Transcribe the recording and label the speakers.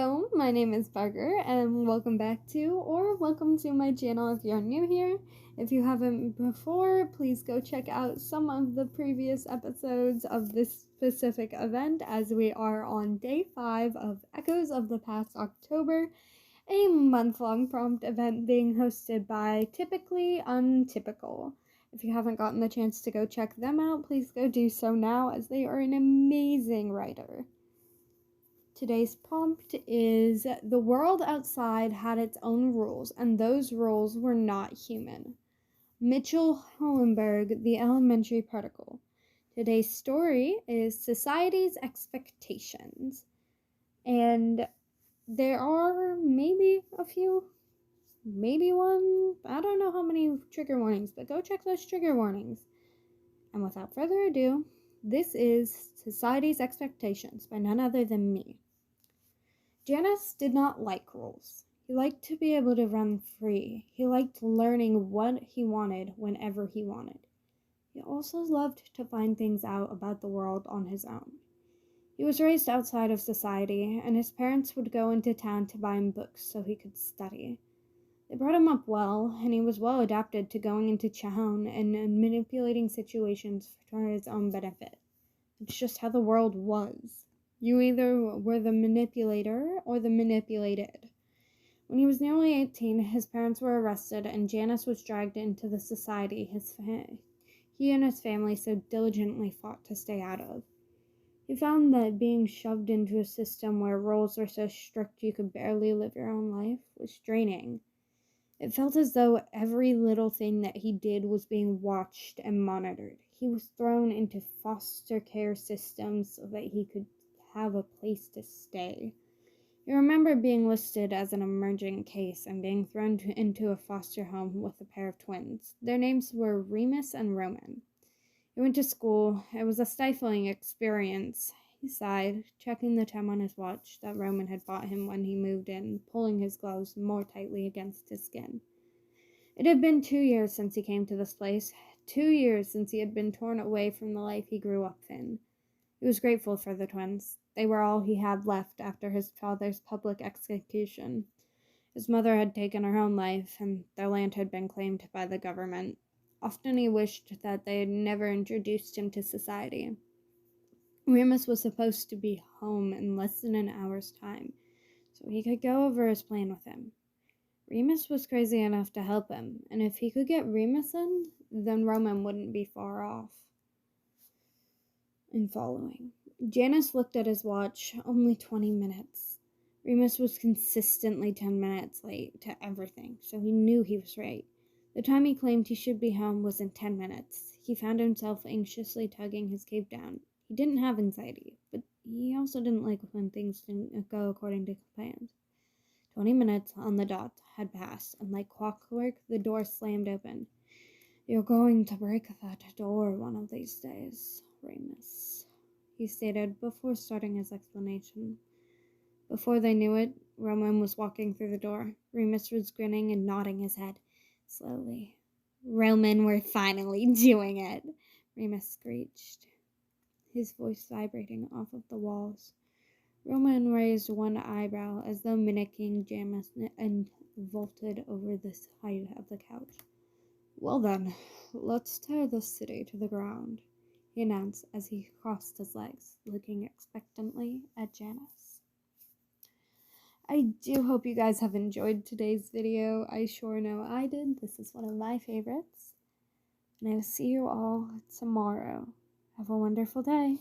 Speaker 1: Hello, my name is Parker, and welcome to my channel if you're new here. If you haven't before, please go check out some of the previous episodes of this specific event as we are on day 5 of Echoes of the Past October, a month-long prompt event being hosted by Typically Untypical. If you haven't gotten the chance to go check them out, please go do so now as they are an amazing writer. Today's prompt is: the world outside had its own rules, and those rules were not human. Mitchell Hollenberg, The Elementary Particle. Today's story is Society's Expectations. And there are maybe one, I don't know how many trigger warnings, but go check those trigger warnings. And without further ado, this is Society's Expectations by none other than me. Janice did not like rules. He liked to be able to run free. He liked learning what he wanted whenever he wanted. He also loved to find things out about the world on his own. He was raised outside of society, and his parents would go into town to buy him books so he could study. They brought him up well, and he was well adapted to going into town and manipulating situations for his own benefit. It's just how the world was. You either were the manipulator or the manipulated. When he was nearly 18, his parents were arrested and Janice was dragged into the society he and his family so diligently fought to stay out of. He found that being shoved into a system where rules were so strict you could barely live your own life was draining. It felt as though every little thing that he did was being watched and monitored. He was thrown into foster care systems so that he could have a place to stay. You remember being listed as an emergent case and being thrown into a foster home with a pair of twins. Their names were Remus and Roman. He went to school. It was a stifling experience. He sighed, checking the time on his watch that Roman had bought him when he moved in, pulling his gloves more tightly against his skin. It had been 2 years since he came to this place, 2 years since he had been torn away from the life he grew up in. He was grateful for the twins. They were all he had left after his father's public execution. His mother had taken her own life, and their land had been claimed by the government. Often he wished that they had never introduced him to society. Remus was supposed to be home in less than an hour's time, so he could go over his plan with him. Remus was crazy enough to help him, and if he could get Remus in, then Roman wouldn't be far off. And following. Janice looked at his watch. Only 20 minutes. Remus was consistently 10 minutes late to everything, so he knew he was right. The time he claimed he should be home was in 10 minutes. He found himself anxiously tugging his cape down. He didn't have anxiety, but he also didn't like when things didn't go according to plans. 20 minutes on the dot had passed, and like clockwork, the door slammed open. "You're going to break that door one of these days, Remus," he stated before starting his explanation. Before they knew it, Roman was walking through the door. Remus was grinning and nodding his head, slowly. "Roman, we're finally doing it," Remus screeched, his voice vibrating off of the walls. Roman raised one eyebrow as though mimicking Janice and vaulted over the side of the couch. "Well then, let's tear this city to the ground," he announced as he crossed his legs, looking expectantly at Janice. I do hope you guys have enjoyed today's video. I sure know I did. This is one of my favorites. And I will see you all tomorrow. Have a wonderful day.